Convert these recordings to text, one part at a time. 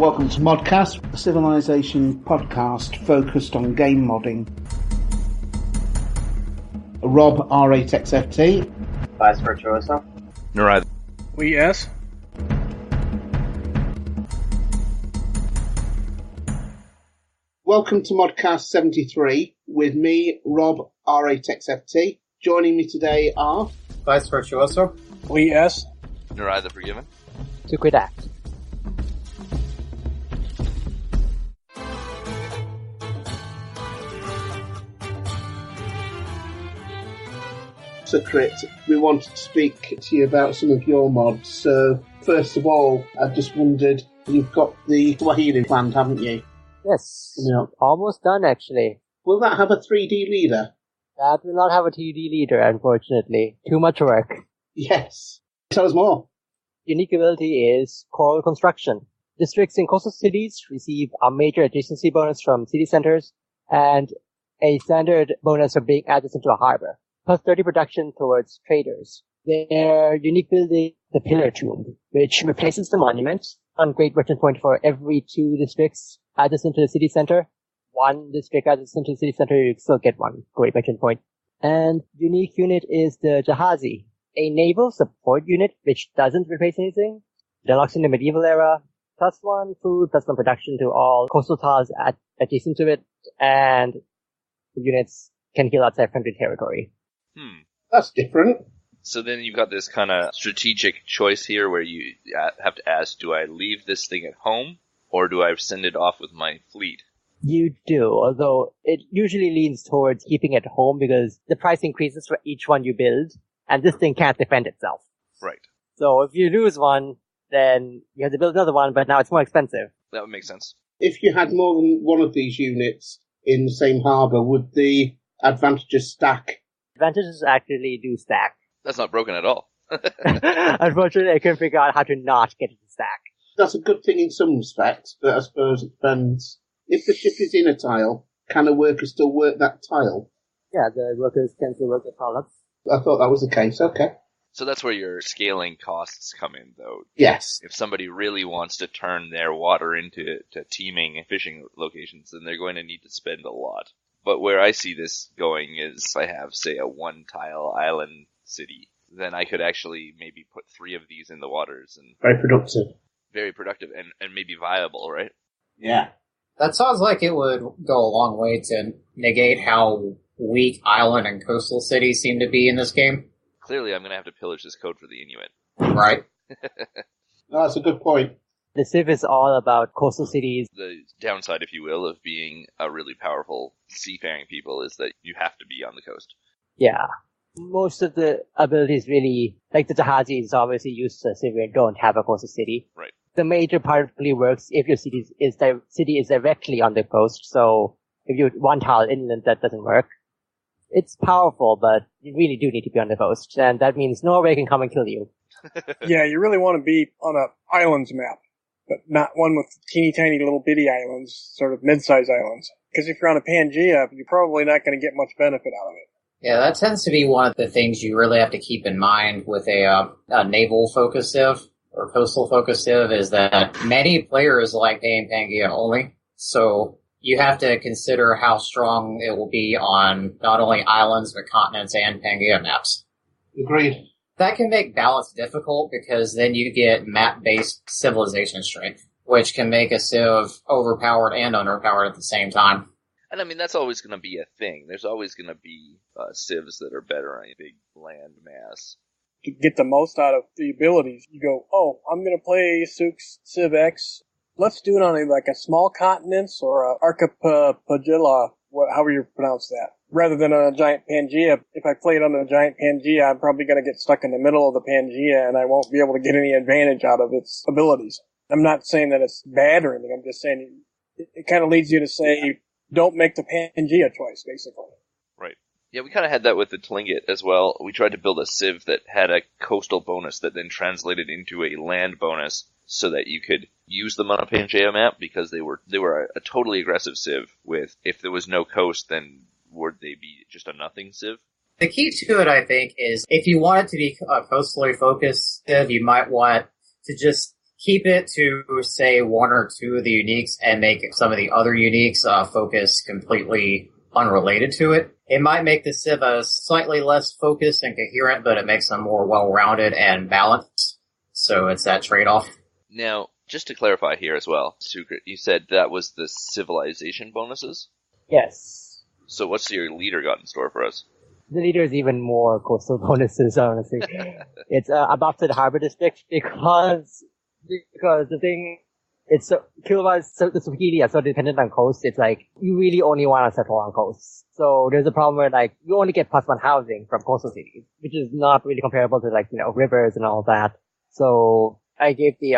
Welcome to ModCast, a civilization podcast focused on game modding. Rob, R8XFT. Vice Virtuoso. Right. Yes. Welcome to ModCast 73 with me, Rob, R8XFT. Joining me today are... Vice Virtuoso. Yes. Neither the Forgiven. To quit act. Crit, we wanted to speak to you about some of your mods. So, first of all, I just wondered, you've got the Swahili planned, haven't you? Yes. Yeah. Almost done, actually. Will that have a 3D leader? That will not have a 3D leader, unfortunately. Too much work. Yes. Tell us more. Unique ability is coral construction. Districts in coastal cities receive a major adjacency bonus from city centers and a standard bonus for being adjacent to a harbor, plus 30 production towards traders. Their unique building, the Pillar Tomb, which replaces the monument on Great Merchant Point for every 2 districts adjacent to the city center. 1 district adjacent to the city center, you still get 1 Great Merchant Point. And unique unit is the Jahazi, a naval support unit which doesn't replace anything. Deluxe in the medieval era, plus 1 food, plus 1 production to all coastal tiles adjacent to it, and the units can heal outside friendly territory. That's different. So then you've got this kind of strategic choice here where you have to ask, do I leave this thing at home, or do I send it off with my fleet? You do, although it usually leans towards keeping it home because the price increases for each one you build, and this thing can't defend itself. Right. So if you lose one, then you have to build another one, but now it's more expensive. That would make sense. If you had more than one of these units in the same harbour, would the advantages stack? Advantages actually do stack. That's not broken at all. Unfortunately, I couldn't figure out how to not get it to stack. That's a good thing in some respects, but I suppose it depends. If the ship is in a tile, can a worker still work that tile? Yeah, the workers can still work the columns. I thought that was the case, okay. So that's where your scaling costs come in, though. Yes. If somebody really wants to turn their water into teeming fishing locations, then they're going to need to spend a lot. But where I see this going is I have, say, a 1-tile island city. Then I could actually maybe put 3 of these in the waters. And Very productive. Very productive and maybe viable, right? Yeah. That sounds like it would go a long way to negate how weak island and coastal cities seem to be in this game. Clearly, I'm going to have to pillage this code for the Inuit. Right. No, that's a good point. The Civ is all about coastal cities. The downside, if you will, of being a really powerful seafaring people is that you have to be on the coast. Yeah. Most of the abilities really, like the Jahazi is obviously used to Civ and don't have a coastal city. Right. The major part really works if your city is directly on the coast, so if you 1 tile inland, that doesn't work. It's powerful, but you really do need to be on the coast, and that means Norway can come and kill you. Yeah, you really want to be on an islands map, but not one with teeny tiny little bitty islands, sort of mid-sized islands. Because if you're on a Pangea, you're probably not going to get much benefit out of it. Yeah, that tends to be one of the things you really have to keep in mind with a naval focus civ or coastal focus civ is that many players like playing Pangea only, so you have to consider how strong it will be on not only islands, but continents and Pangea maps. Agreed. That can make balance difficult because then you get map-based civilization strength, which can make a civ overpowered and underpowered at the same time. And I mean, that's always going to be a thing. There's always going to be civs that are better on a big land mass. To get the most out of the abilities, you go, oh, I'm going to play Civ X. Let's do it on a small continents or a archipelago, however you pronounce that. Rather than on a giant Pangea. If I play it on a giant Pangea, I'm probably going to get stuck in the middle of the Pangea and I won't be able to get any advantage out of its abilities. I'm not saying that it's bad or anything. I'm just saying it kind of leads you to say, don't make the Pangea choice, basically. Right. Yeah, we kind of had that with the Tlingit as well. We tried to build a civ that had a coastal bonus that then translated into a land bonus so that you could use them on a Pangea map because they were a totally aggressive civ with, if there was no coast, then would they be just a nothing civ? The key to it, I think, is if you want it to be a coastally focused civ, you might want to just keep it to, say, one or two of the uniques and make some of the other uniques focus completely unrelated to it. It might make the Civ slightly less focused and coherent, but it makes them more well-rounded and balanced. So it's that trade-off. Now, just to clarify here as well, Secret, you said that was the civilization bonuses? Yes. So what's your leader got in store for us? The leader is even more coastal bonuses, honestly. It's adopted harbor district because the thing, it's so, Kilova so the Swahili are so dependent on coast, it's like, you really only want to settle on coasts. So there's a problem where like, you only get +1 housing from coastal cities, which is not really comparable to like, rivers and all that. So I gave the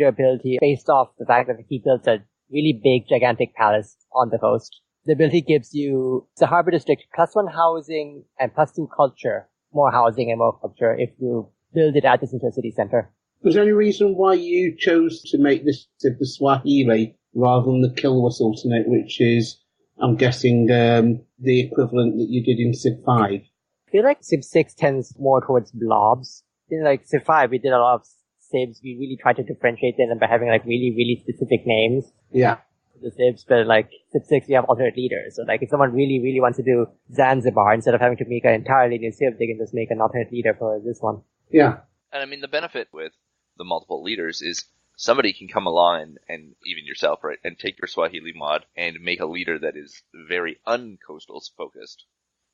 ability based off the fact that he built a really big, gigantic palace on the coast. The ability gives you the harbor district +1 housing and +2 culture, more housing and more culture if you build it adjacent to a city center. Was there any reason why you chose to make this the Swahili rather than the Kilwa Sultanate, which is, I'm guessing, the equivalent that you did in Civ 5? I feel like Civ 6 tends more towards blobs. In like Civ 5, we did a lot of Civs. We really tried to differentiate them by having like really, really specific names. Yeah. The Civs, but like Civ 6, we have alternate leaders. So like if someone really, really wants to do Zanzibar, instead of having to make an entirely new Civ, they can just make an alternate leader for this one. Yeah. And I mean, the benefit with the multiple leaders is somebody can come along and even yourself, right, and take your Swahili mod and make a leader that is very uncoastal focused.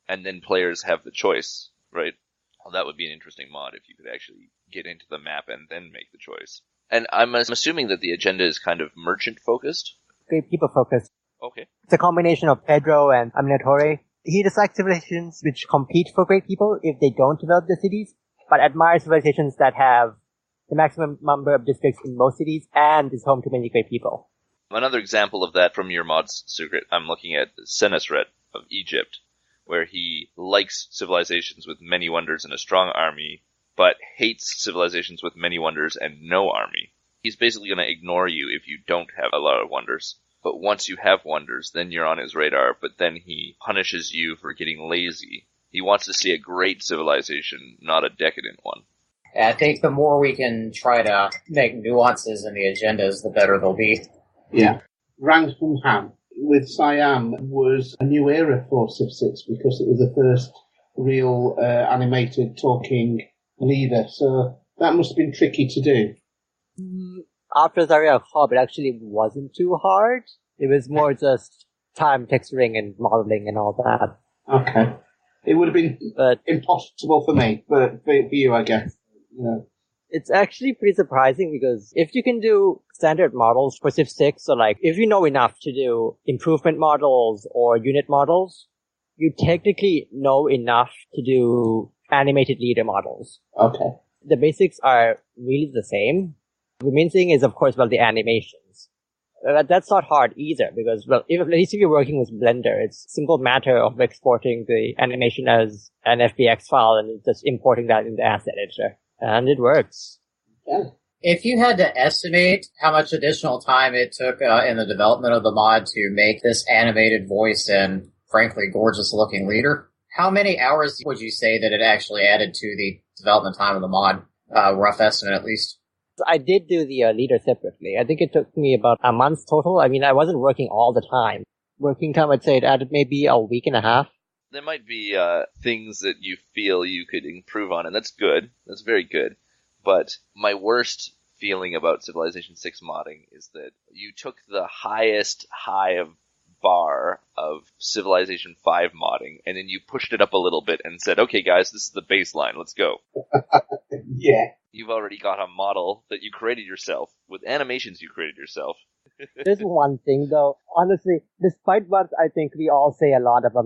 And then players have the choice, right? Well, that would be an interesting mod if you could actually get into the map and then make the choice. And I'm assuming that the agenda is kind of merchant focused. Great people focused. Okay. It's a combination of Pedro and Aminatore. He dislikes civilizations which compete for great people if they don't develop the cities, but admires civilizations that have the maximum number of districts in most cities and is home to many great people. Another example of that from your mod's secret, I'm looking at Senesret of Egypt, where he likes civilizations with many wonders and a strong army, but hates civilizations with many wonders and no army. He's basically going to ignore you if you don't have a lot of wonders. But once you have wonders, then you're on his radar, but then he punishes you for getting lazy. He wants to see a great civilization, not a decadent one. I think the more we can try to make nuances in the agendas, the better they'll be. Yeah. Rangham with Siam was a new era for Civ 6 because it was the first real animated talking leader, so that must have been tricky to do. After Zaria Hob, it actually wasn't too hard. It was more just time texturing and modeling and all that. Okay. It would have been impossible for me, but for you, I guess. It's actually pretty surprising because if you can do standard models for Civ 6, so like if you know enough to do improvement models or unit models, you technically know enough to do animated leader models. Okay. The basics are really the same. The main thing is, of course, the animations. That's not hard either because, at least if you're working with Blender, it's a simple matter of exporting the animation as an FBX file and just importing that in the asset editor. And it works. Yeah. If you had to estimate how much additional time it took in the development of the mod to make this animated voice and, frankly, gorgeous-looking leader, how many hours would you say that it actually added to the development time of the mod? Rough estimate, at least. I did do the leader separately. I think it took me about a month total. I mean, I wasn't working all the time. Working time, I'd say it added maybe a week and a half. There might be things that you feel you could improve on, and that's good. That's very good. But my worst feeling about Civilization 6 modding is that you took the highest high of bar of Civilization 5 modding, and then you pushed it up a little bit and said, okay guys, this is the baseline, let's go. Yeah. You've already got a model that you created yourself, with animations you created yourself. There's one thing though, honestly, despite what I think we all say a lot about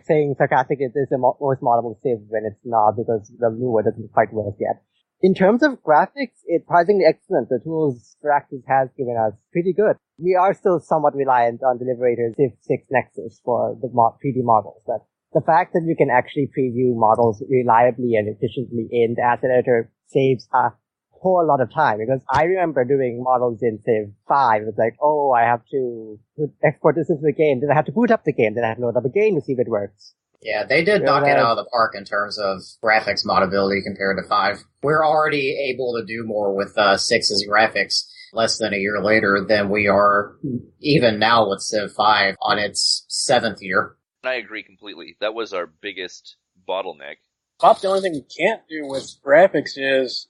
saying sarcastically this is the most moddable Civ when it's not because the lure doesn't quite work yet. In terms of graphics, it's surprisingly excellent. The tools Firaxis has given us pretty good. We are still somewhat reliant on the Liberator's Civ 6 Nexus for the 3D models, but the fact that you can actually preview models reliably and efficiently in the asset editor saves a whole lot of time, because I remember doing models in Civ 5. It's like, I have to export this into the game, then I have to boot up the game, then I have to load up again to see if it works. Yeah, they did knock it out of the park in terms of graphics modability compared to 5. We're already able to do more with 6's graphics less than a year later than we are even now with Civ 5 on its 7th year. I agree completely. That was our biggest bottleneck. About the only thing we can't do with graphics is,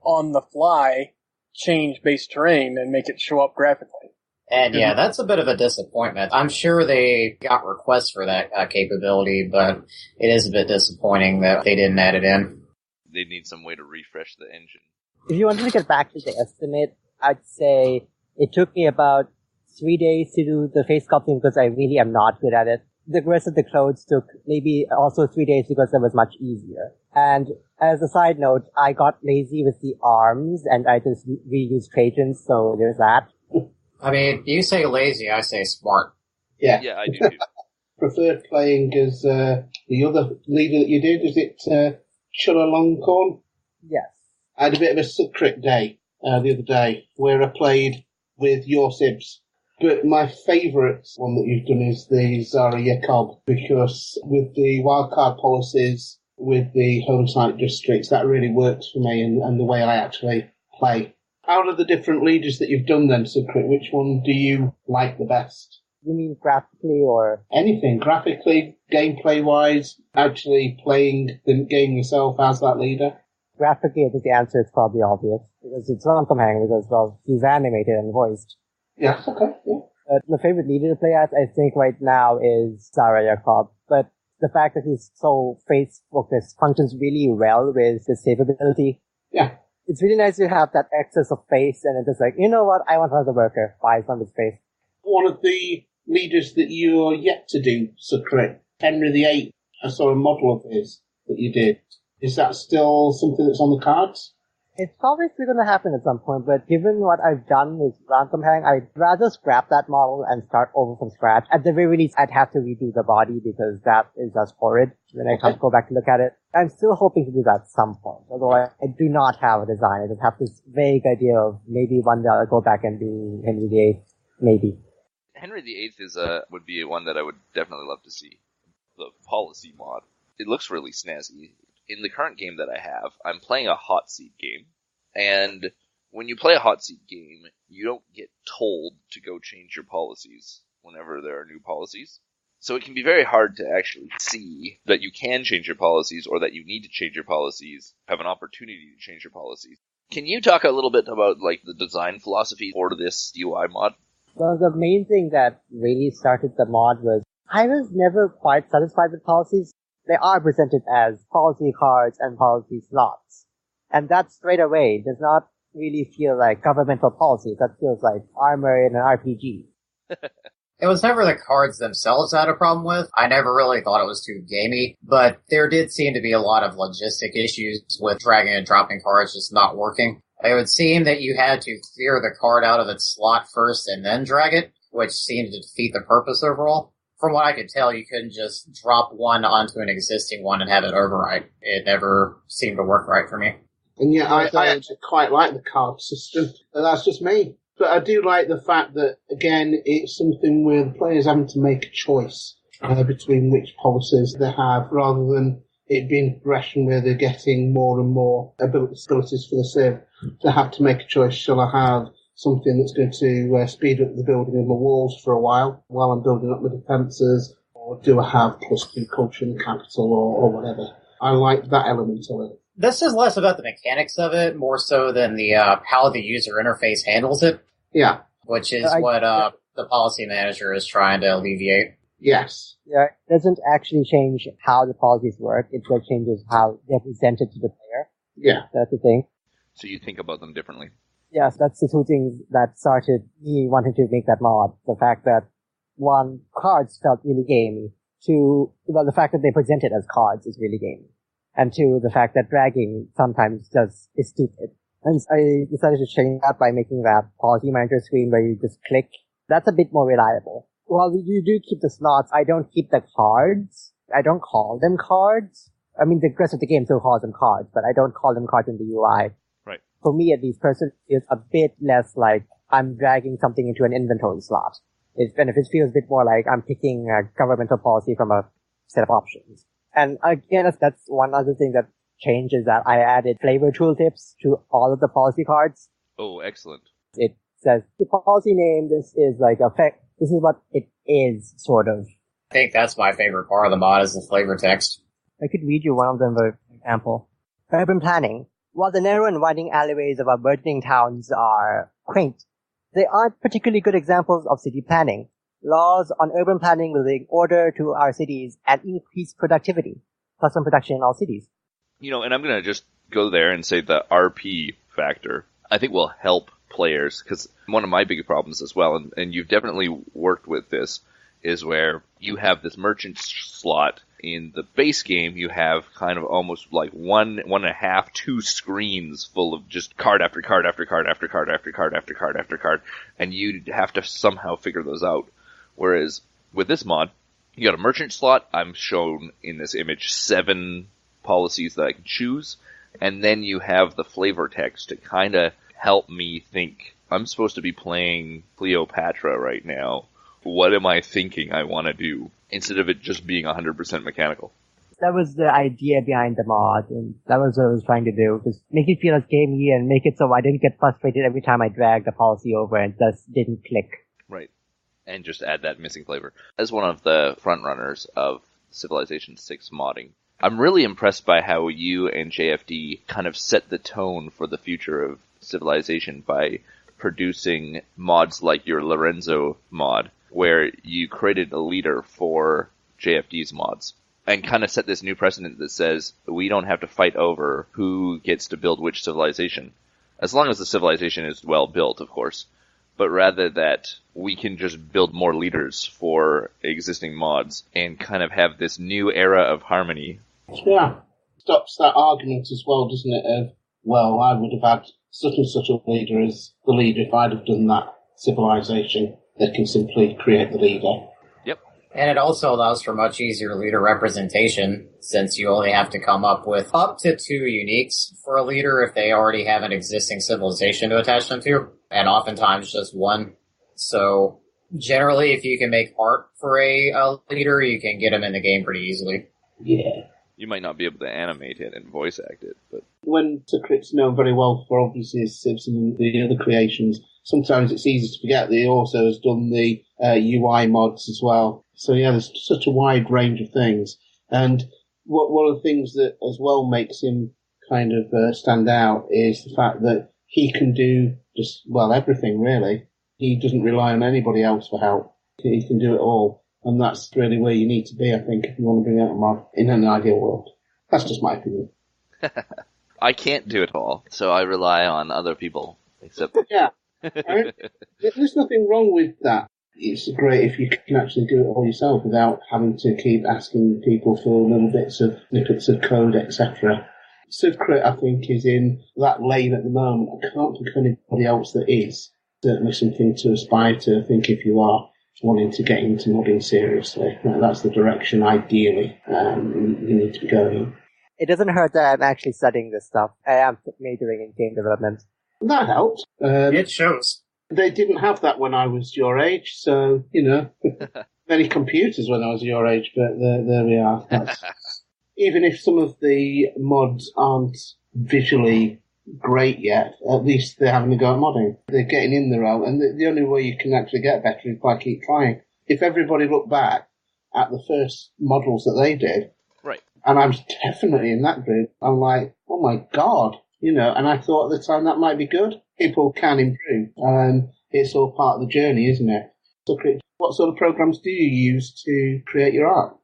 on the fly, change base terrain and make it show up graphically. And yeah, that's a bit of a disappointment. I'm sure they got requests for that capability, but it is a bit disappointing that they didn't add it in. They need some way to refresh the engine. If you wanted to get back to the estimate, I'd say it took me about 3 days to do the face sculpting because I really am not good at it. The rest of the clothes took maybe also 3 days because it was much easier. And as a side note, I got lazy with the arms and I just reused Trojans, so there's that. I mean, you say lazy, I say smart. Yeah. Yeah, I do too. Preferred playing as the other leader that you did. Is it Chulalongkorn? Yes. I had a bit of a secret day the other day where I played with your Sibs. But my favourite one that you've done is the Zara Yacob, because with the wildcard policies, with the home site districts, that really works for me and the way I actually play. Out of the different leaders that you've done then, Secret, which one do you like the best? You mean graphically or? Anything, graphically, gameplay-wise, actually playing the game yourself as that leader? Graphically, I think the answer is probably obvious, because it's Rankamhang, because, well, he's animated and voiced. Yeah, okay, yeah. My favorite leader to play as, I think, right now is Zara Yacob, but the fact that he's so face-focused functions really well with his save ability. Yeah. It's really nice to have that excess of face, and it's just like, you know what, I want another worker, buys on his face. One of the leaders that you're yet to do, Secret, Henry VIII, I saw a model of his that you did. Is that still something that's on the cards? It's probably still going to happen at some point, but given what I've done with Rankamhang, I'd rather scrap that model and start over from scratch. At the very least, I'd have to redo the body because that is just horrid when I can't go back to look at it. I'm still hoping to do that at some point, although I do not have a design. I just have this vague idea of maybe one day I'll go back and do Henry VIII, maybe. Henry VIII would be one that I would definitely love to see. The policy mod. It looks really snazzy. In the current game that I have, I'm playing a hot seat game, and when you play a hot seat game, you don't get told to go change your policies whenever there are new policies. So it can be very hard to actually see that you can change your policies or that you need to change your policies, have an opportunity to change your policies. Can you talk a little bit about like the design philosophy for this UI mod? Well, the main thing that really started the mod was I was never quite satisfied with policies. They are presented as policy cards and policy slots. And that straight away does not really feel like governmental policy. That feels like armor in an RPG. It was never the cards themselves I had a problem with. I never really thought it was too gamey, but there did seem to be a lot of logistic issues with dragging and dropping cards just not working. It would seem that you had to clear the card out of its slot first and then drag it, which seemed to defeat the purpose overall. From what I could tell, you couldn't just drop one onto an existing one and have it override. It never seemed to work right for me. And yeah, I actually quite like the card system. That's just me. But I do like the fact that, again, it's something where the players having to make a choice between which policies they have, rather than it being progression where they're getting more and more abilities for the Civ. They have to make a choice. Shall I have something that's going to speed up the building of my walls for a while I'm building up my defences, or do I have +2 culture and capital or whatever? I like that element of it. This is less about the mechanics of it, more so than the how the user interface handles it. Yeah. Which is what the policy manager is trying to alleviate. Yes. Yeah, it doesn't actually change how the policies work. It just changes how they're presented to the player. Yeah. That's the thing. So you think about them differently. Yes, that's the two things that started me wanting to make that mod. The fact that, one, cards felt really gamey. Two, well, the fact that they presented as cards is really gamey. And two, the fact that dragging sometimes just is stupid. And I decided to change that by making that policy manager screen where you just click. That's a bit more reliable. While you do keep the slots, I don't keep the cards. I don't call them cards. I mean, the rest of the game still calls them cards, but I don't call them cards in the UI. Right. For me, at least, personally, it's a bit less like I'm dragging something into an inventory slot. It feels a bit more like I'm picking a governmental policy from a set of options. And again, that's one other thing that changed is that I added flavor tooltips to all of the policy cards. Oh, excellent. It says the policy name, this is what it is, sort of. I think that's my favorite part of the mod is the flavor text. I could read you one of them, for example. Urban planning. While the narrow and winding alleyways of our burgeoning towns are quaint, they aren't particularly good examples of city planning. Laws on urban planning will bring order to our cities and increase productivity, plus some production in all cities. And I'm going to just go there and say the RP factor, I think, will help players, because one of my big problems as well, and you've definitely worked with this, is where you have this merchant slot. In the base game, you have kind of almost like one and a half, 2 screens full of just card after card after card after card after card after card after card, and you have to somehow figure those out. Whereas with this mod, you got a merchant slot. I'm shown in this image 7 policies that I can choose, and then you have the flavor text to kind of help me think. I'm supposed to be playing Cleopatra right now. What am I thinking I want to do? Instead of it just being 100% mechanical. That was the idea behind the mod, and that was what I was trying to do. Just make it feel as gamey and make it so I didn't get frustrated every time I dragged the policy over and just didn't click. Right. And just add that missing flavor. As one of the frontrunners of Civilization 6 modding, I'm really impressed by how you and JFD kind of set the tone for the future of Civilization by producing mods like your Lorenzo mod, where you created a leader for JFD's mods, and kind of set this new precedent that says we don't have to fight over who gets to build which civilization, as long as the civilization is well built, of course, but rather that we can just build more leaders for existing mods and kind of have this new era of harmony. Yeah, stops that argument as well, doesn't it, of, well, I would have had such and such a leader as the leader if I'd have done that civilization. They can simply create the leader. Yep. And it also allows for much easier leader representation, since you only have to come up with up to 2 uniques for a leader if they already have an existing civilization to attach them to, and oftentimes just 1. So generally, if you can make art for a leader, you can get them in the game pretty easily. Yeah. You might not be able to animate it and voice act it, but... When Secret's known very well for obviously his Civs and the other creations, sometimes it's easy to forget that he also has done the UI mods as well. So yeah, there's such a wide range of things. And one of the things that as well makes him kind of stand out is the fact that he can do just, well, everything really. He doesn't rely on anybody else for help. He can do it all. And that's really where you need to be, I think, if you want to bring out a mod in an ideal world. That's just my opinion. I can't do it all, so I rely on other people. Except yeah. There's nothing wrong with that. It's great if you can actually do it all yourself without having to keep asking people for little bits of snippets of code, etc. Civcrit, I think, is in that lane at the moment. I can't think of anybody else that is. Certainly something to aspire to, I think, if you are wanting to get into modding seriously. That's the direction, ideally, you need to be going in. It doesn't hurt that I'm actually studying this stuff. I am majoring in game development. That helped. It shows. They didn't have that when I was your age, so, many computers when I was your age, but there we are. Even if some of the mods aren't visually great yet, at least they're having a go at modding. They're getting in the role, and the only way you can actually get better is by keep trying. If everybody looked back at the first models that they did, right, and I'm definitely in that group, I'm like, oh my god, and I thought at the time that might be good. People can improve, and it's all part of the journey, isn't it? So, what sort of programs do you use to create your art?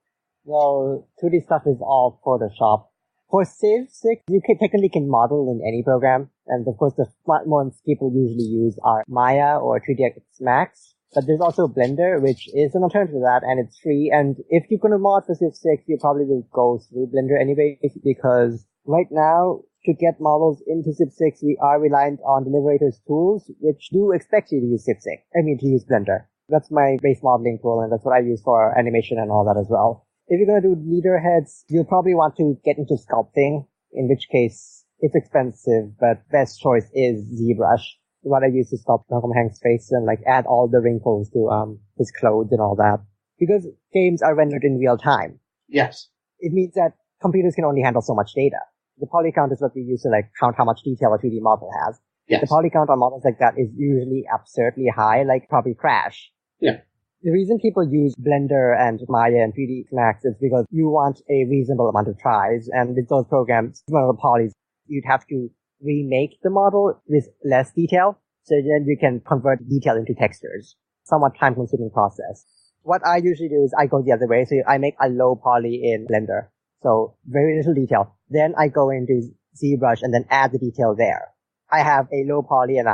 Well, 2D stuff is all Photoshop. For Civ 6, you technically can model in any program, and of course the smart ones people usually use are Maya or 3ds Max. But there's also Blender, which is an alternative to that, and it's free. And if you're going to mod for Civ 6, you probably will go through Blender anyway, because right now, to get models into Civ 6, we are reliant on the Liberator's tools, which do expect you to use to use Blender. That's my base modeling tool, and that's what I use for animation and all that as well. If you're going to do leader heads, you'll probably want to get into sculpting, in which case it's expensive, but best choice is ZBrush. What I use to sculpt Malcolm Hank's face and add all the wrinkles to his clothes and all that. Because games are rendered in real time. Yes. It means that computers can only handle so much data. The poly count is what we use to like count how much detail a 2D model has. Yes. The poly count on models like that is usually absurdly high, like probably crash. Yeah. The reason people use Blender and Maya and 3D Max is because you want a reasonable amount of tries, and with those programs, one of the polys, you'd have to remake the model with less detail, so then you can convert detail into textures. Somewhat time-consuming process. What I usually do is I go the other way, so I make a low poly in Blender, so very little detail. Then I go into ZBrush and then add the detail there. I have a low poly and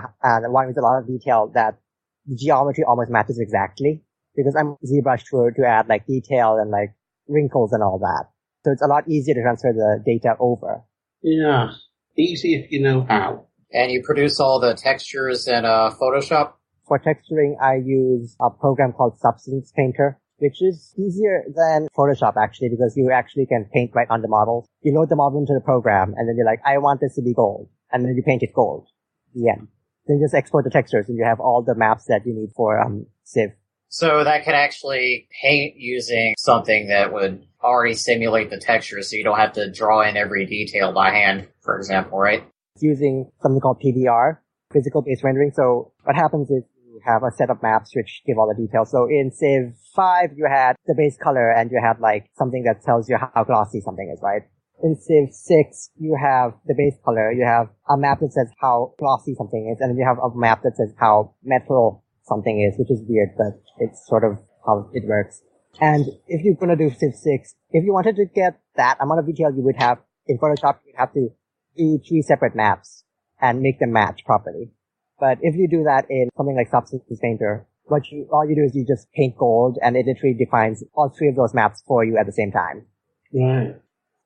one with a lot of detail that the geometry almost matches exactly, because I'm ZBrush to add like detail and like wrinkles and all that. So it's a lot easier to transfer the data over. Yeah. Easy if you know how. And you produce all the textures in Photoshop? For texturing, I use a program called Substance Painter, which is easier than Photoshop actually, because you actually can paint right on the model. You load the model into the program, and then you're like, I want this to be gold. And then you paint it gold. The end. Then you just export the textures, and you have all the maps that you need for Civ. So that can actually paint using something that would already simulate the texture, so you don't have to draw in every detail by hand, for example, right? It's using something called PBR, physical-based rendering. So what happens is you have a set of maps which give all the details. So in Civ 5, you had the base color, and you had like something that tells you how glossy something is, right? In Civ 6, you have the base color, you have a map that says how glossy something is, and then you have a map that says how metal something is, which is weird, but it's sort of how it works. And if you're gonna do Civ 6, if you wanted to get that amount of detail you would have in Photoshop, you'd have to do 3 separate maps and make them match properly. But if you do that in something like Substance Painter, all you do is you just paint gold, and it literally defines all 3 of those maps for you at the same time. Right.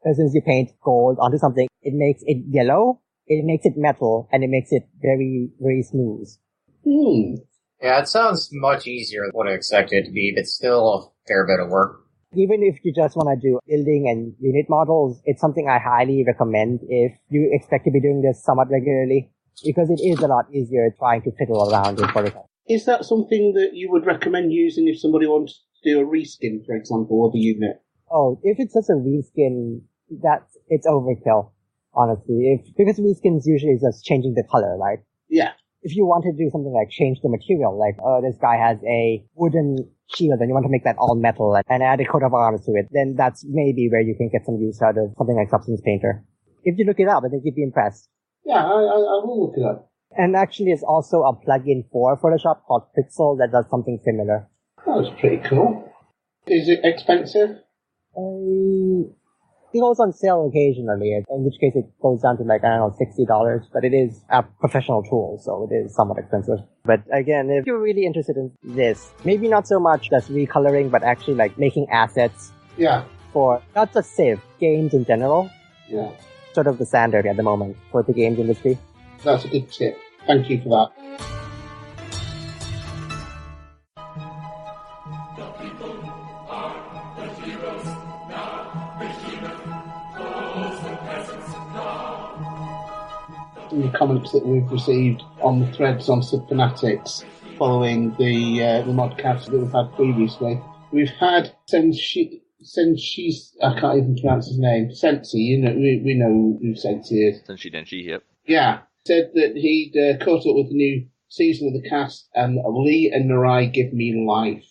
As soon as you paint gold onto something, it makes it yellow, it makes it metal, and it makes it very, very smooth. Yeah, it sounds much easier than what I expected it to be, but still a fair bit of work. Even if you just want to do building and unit models, it's something I highly recommend if you expect to be doing this somewhat regularly, because it is a lot easier trying to fiddle around in Photoshop. Is that something that you would recommend using if somebody wants to do a reskin, for example, of a unit? Oh, if it's just a reskin, it's overkill, honestly. Because reskins usually is just changing the color, right? Yeah. If you want to do something like change the material, like, this guy has a wooden shield and you want to make that all metal and add a coat of arms to it, then that's maybe where you can get some use out of something like Substance Painter. If you look it up, I think you'd be impressed. Yeah, I will look it up. And actually, it's also a plugin for Photoshop called Pixel that does something similar. That's pretty cool. Is it expensive? It goes on sale occasionally, in which case it goes down to like, I don't know, $60, but it is a professional tool, so it is somewhat expensive. But again, if you're really interested in this, maybe not so much just recoloring, but actually like making assets. Yeah. For not just Civ, games in general. Yeah. Sort of the standard at the moment for the games industry. That's a good tip. Thank you for that. The comments that we've received on the threads on Subfanatics following the ModCast that we've had previously. We've had Senshi, I can't even pronounce his name, Sensi, you know, we know who Sensi is. Senshi Denshi, yep. Yeah, said that he'd caught up with the new season of the cast and Lee and Narai give me life.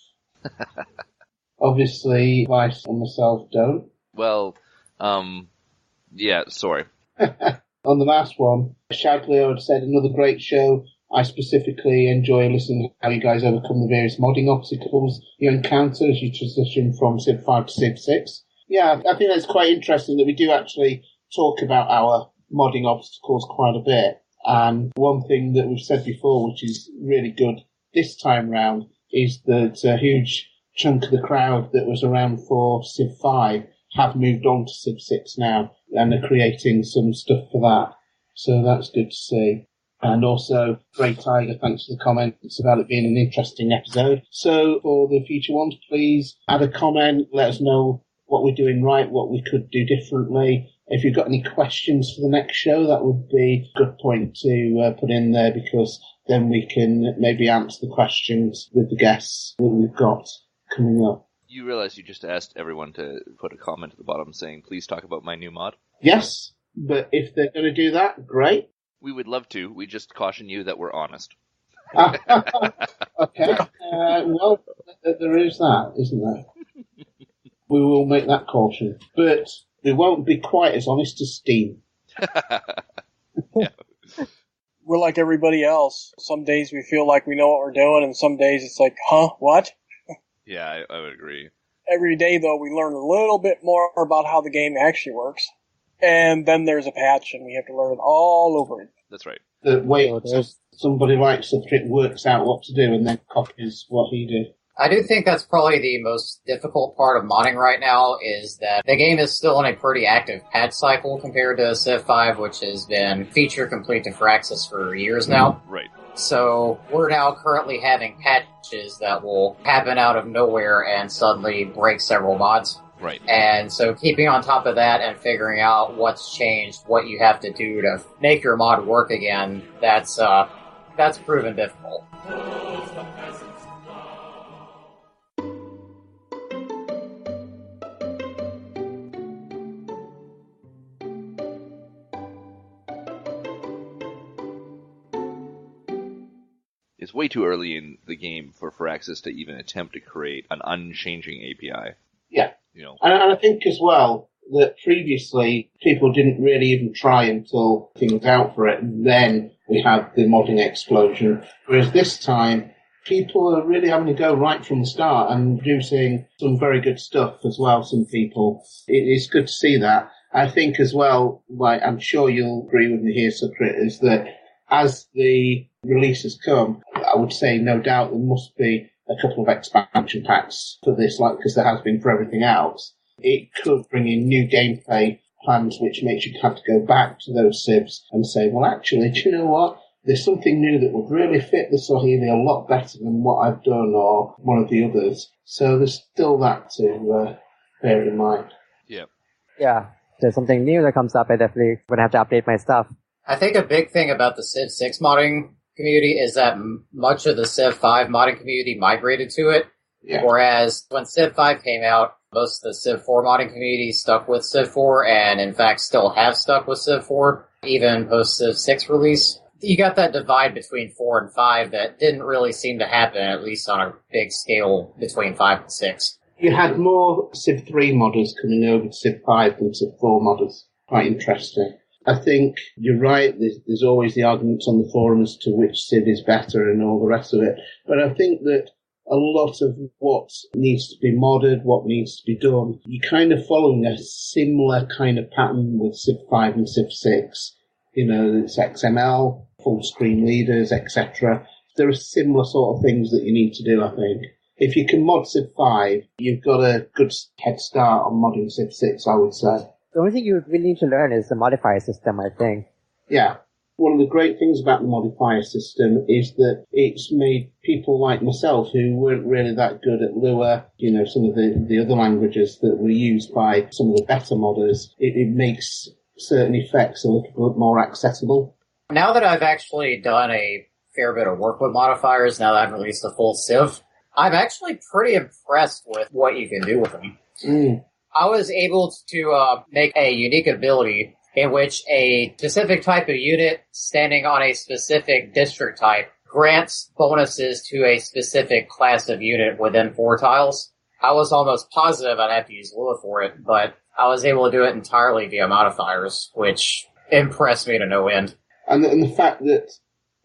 Obviously, Vice and myself don't. Well, yeah, sorry. On the last one, Shaglio had said, another great show. I specifically enjoy listening to how you guys overcome the various modding obstacles you encounter as you transition from Civ 5 to Civ 6. Yeah, I think that's quite interesting that we do actually talk about our modding obstacles quite a bit. And one thing that we've said before, which is really good this time round, is that a huge chunk of the crowd that was around for Civ 5 have moved on to Civ 6 now and are creating some stuff for that. So that's good to see. And also, Grey Tiger, thanks for the comments about it being an interesting episode. So for the future ones, please add a comment, let us know what we're doing right, what we could do differently. If you've got any questions for the next show, that would be a good point to put in there, because then we can maybe answer the questions with the guests that we've got coming up. You realize you just asked everyone to put a comment at the bottom saying, please talk about my new mod? Yes, but if they're going to do that, great. We would love to. We just caution you that we're honest. Okay. Well, there is that, isn't there? We will make that caution. But we won't be quite as honest as Steam. Yeah. We're like everybody else. Some days we feel like we know what we're doing, and some days it's like, huh, what? Yeah, I would agree. Every day, though, we learn a little bit more about how the game actually works. And then there's a patch, and we have to learn it all over again. That's right. The way somebody writes the script, works out what to do, and then copies what he did. I do think that's probably the most difficult part of modding right now, is that the game is still in a pretty active patch cycle compared to Civ 5, which has been feature complete to Firaxis for years now. Right. So we're now currently having patches that will happen out of nowhere and suddenly break several mods. Right. And so keeping on top of that and figuring out what's changed, what you have to do to make your mod work again, that's proven difficult. It's way too early in the game for Firaxis to even attempt to create an unchanging API. Yeah. You know. And I think as well that previously people didn't really even try until things was out for it, and then we had the modding explosion. Whereas this time, people are really having to go right from the start and producing some very good stuff as well, some people. It is good to see that. I think as well, like I'm sure you'll agree with me here, Sukrit, is that as the releases come, I would say no doubt there must be a couple of expansion packs for this, like because there has been for everything else. It could bring in new gameplay plans, which makes you have to go back to those civs and say, well, actually, do you know what? There's something new that would really fit the Swahili a lot better than what I've done or one of the others. So there's still that to bear in mind. Yeah. Yeah. If there's something new that comes up, I definitely would have to update my stuff. I think a big thing about the Civ 6 modding community is that much of the Civ 5 modding community migrated to it. Yeah. Whereas when Civ 5 came out, most of the Civ 4 modding community stuck with Civ 4 and in fact still have stuck with Civ 4, even post Civ 6 release. You got that divide between 4 and 5 that didn't really seem to happen, at least on a big scale, between 5 and 6. You had more Civ 3 modders coming over to Civ 5 than Civ 4 modders. Quite interesting. I think you're right, there's always the arguments on the forums to which Civ is better and all the rest of it. But I think that a lot of what needs to be modded, what needs to be done, you're kind of following a similar kind of pattern with Civ 5 and Civ 6. You know, it's XML, full screen leaders, etc. There are similar sort of things that you need to do, I think. If you can mod Civ 5, you've got a good head start on modding Civ 6, I would say. The only thing you really need to learn is the modifier system, I think. Yeah. One of the great things about the modifier system is that it's made people like myself who weren't really that good at Lua, you know, some of the other languages that were used by some of the better modders, it makes certain effects a little bit more accessible. Now that I've actually done a fair bit of work with modifiers, now that I've released a full Civ, I'm actually pretty impressed with what you can do with them. Mm. I was able to make a unique ability in which a specific type of unit standing on a specific district type grants bonuses to a specific class of unit within 4 tiles. I was almost positive I'd have to use Lua for it, but I was able to do it entirely via modifiers, which impressed me to no end. And the fact that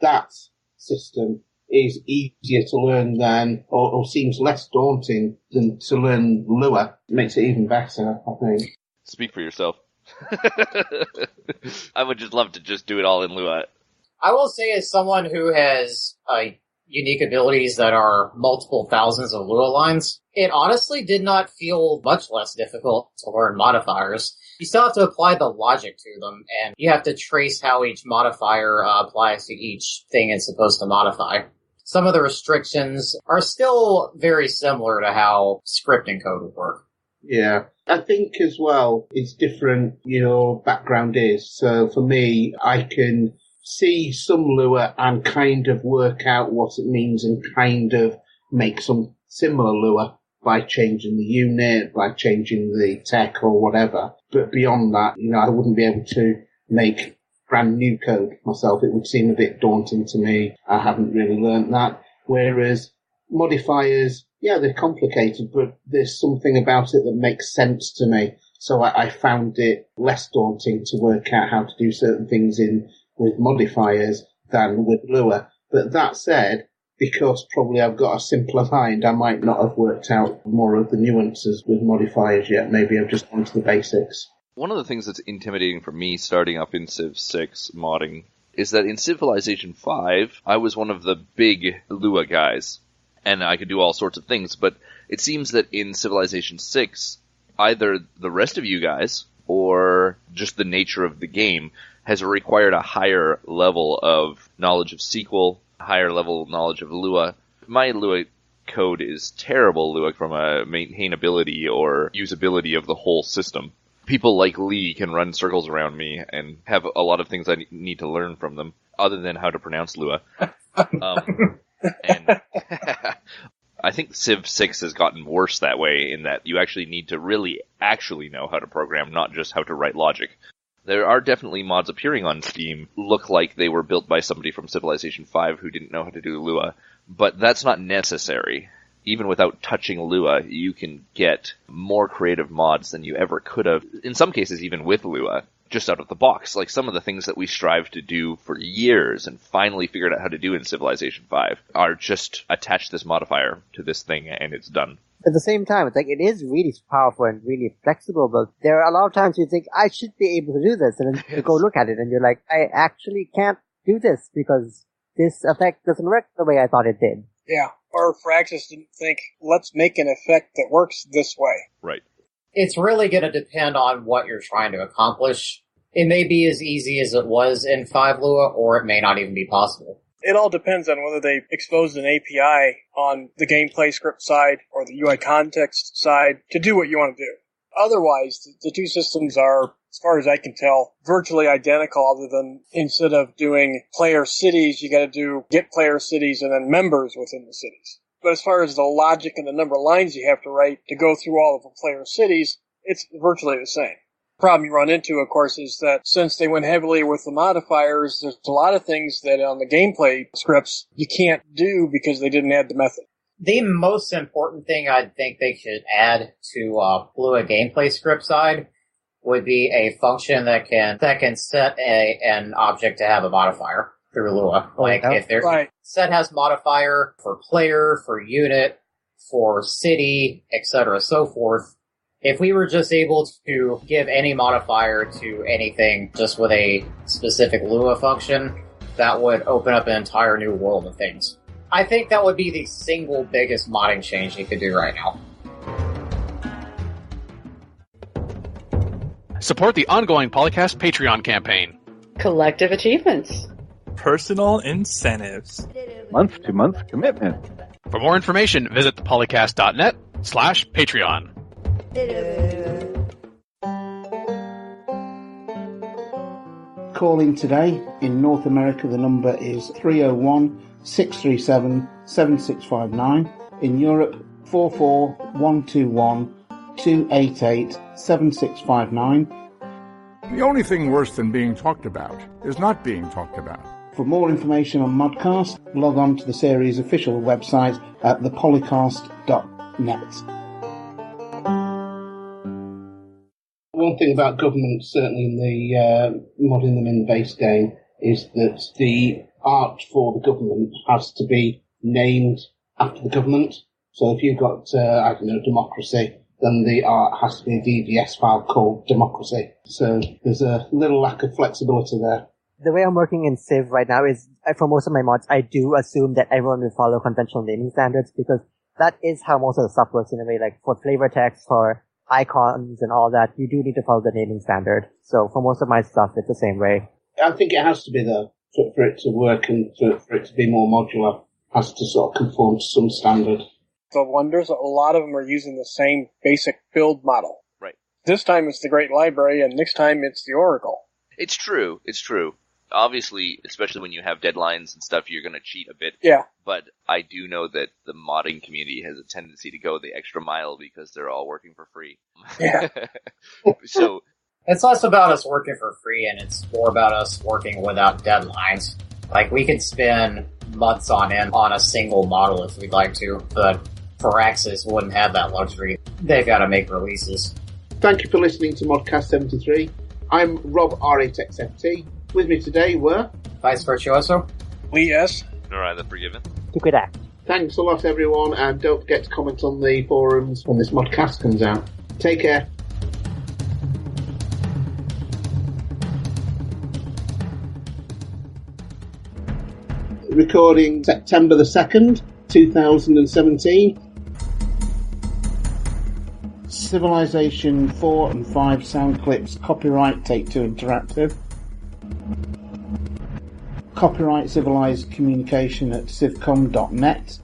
that system is easier to learn than, or seems less daunting than to learn Lua, makes it even better, I think. Speak for yourself. I would just love to just do it all in Lua. I will say, as someone who has unique abilities that are multiple thousands of Lua lines, it honestly did not feel much less difficult to learn modifiers. You still have to apply the logic to them, and you have to trace how each modifier applies to each thing it's supposed to modify. Some of the restrictions are still very similar to how scripting code would work. Yeah. I think as well, it's different your background is. So for me, I can see some Lua and kind of work out what it means and kind of make some similar Lua. by changing the unit, by changing the tech or whatever. But beyond that, I wouldn't be able to make brand new code myself. It would seem a bit daunting to me. I haven't really learnt that. Whereas modifiers, yeah, they're complicated, but there's something about it that makes sense to me. So I found it less daunting to work out how to do certain things with modifiers than with Lua. But that said, because probably I've got a simpler mind, I might not have worked out more of the nuances with modifiers yet. Maybe I've just gone to the basics. One of the things that's intimidating for me starting up in Civ 6 modding is that in Civilization 5, I was one of the big Lua guys, and I could do all sorts of things, but it seems that in Civilization 6, either the rest of you guys, or just the nature of the game, has required a higher level of knowledge of SQL, a higher level of knowledge of Lua. My Lua code is terrible, Lua, from a maintainability or usability of the whole system. People like Lee can run circles around me and have a lot of things I need to learn from them, other than how to pronounce Lua. And I think Civ 6 has gotten worse that way, in that you actually need to really actually know how to program, not just how to write logic. There are definitely mods appearing on Steam look like they were built by somebody from Civilization 5 who didn't know how to do Lua, but that's not necessary. Even without touching Lua, you can get more creative mods than you ever could have, in some cases even with Lua, just out of the box. Like some of the things that we strived to do for years and finally figured out how to do in Civilization 5 are just attach this modifier to this thing and it's done. At the same time, it's like, it is really powerful and really flexible, but there are a lot of times you think, I should be able to do this, and then you go look at it and you're like, I actually can't do this because this effect doesn't work the way I thought it did. Yeah, or Firaxis didn't think, let's make an effect that works this way. Right. It's really going to depend on what you're trying to accomplish. It may be as easy as it was in 5 Lua, or it may not even be possible. It all depends on whether they exposed an API on the gameplay script side or the UI context side to do what you want to do. Otherwise, the two systems are, as far as I can tell, virtually identical, other than instead of doing player cities, you gotta do get player cities and then members within the cities. But as far as the logic and the number of lines you have to write to go through all of the player cities, it's virtually the same. The problem you run into, of course, is that since they went heavily with the modifiers, there's a lot of things that on the gameplay scripts you can't do because they didn't add the method. The most important thing I think they should add to Lua gameplay script side would be a function that can set an object to have a modifier through Lua. Like if there's set has modifier for player, for unit, for city, etc., so forth. If we were just able to give any modifier to anything just with a specific Lua function, that would open up an entire new world of things. I think that would be the single biggest modding change you could do right now. Support the ongoing Polycast Patreon campaign. Collective achievements. Personal incentives. Month-to-month commitment. For more information, visit thepolycast.net/Patreon. Calling today. In North America, the number is 301-637-7659. In Europe, 44121-288-7659. The only thing worse than being talked about is not being talked about. For more information on ModCast, log on to the series' official website at thepolycast.net. One thing about government, certainly in the modding them in the base game, is that the art for the government has to be named after the government. So if you've got, democracy, then the art has to be a DVS file called democracy. So there's a little lack of flexibility there. The way I'm working in Civ right now is, for most of my mods, I do assume that everyone will follow conventional naming standards, because that is how most of the stuff works in a way. Like for flavor text, for icons and all that, you do need to follow the naming standard. So for most of my stuff, it's the same way. I think it has to be, though, for it to work and for it to be more modular. It has to sort of conform to some standard. The wonders, a lot of them are using the same basic build model. Right. This time it's the Great Library, and next time it's the Oracle. It's true. obviously, especially when you have deadlines and stuff, you're going to cheat a bit. Yeah. But I do know that the modding community has a tendency to go the extra mile because they're all working for free. Yeah. So It's less about us working for free, and it's more about us working without deadlines. Like, we could spend months on end on a single model if we'd like to, but Firaxis wouldn't have that luxury. They've got to make releases. Thank you for listening to ModCast 73. I'm Rob R8XFT. With me today were... Vice Virtuoso? Lee S. Nor the Forgiven. Good act. Thanks a lot, everyone, and don't forget to comment on the forums when this ModCast comes out. Take care. Recording September the 2nd, 2017. Civilization 4 and 5 sound clips, copyright Take-Two Interactive. Copyright Civilized Communication at civcom.net.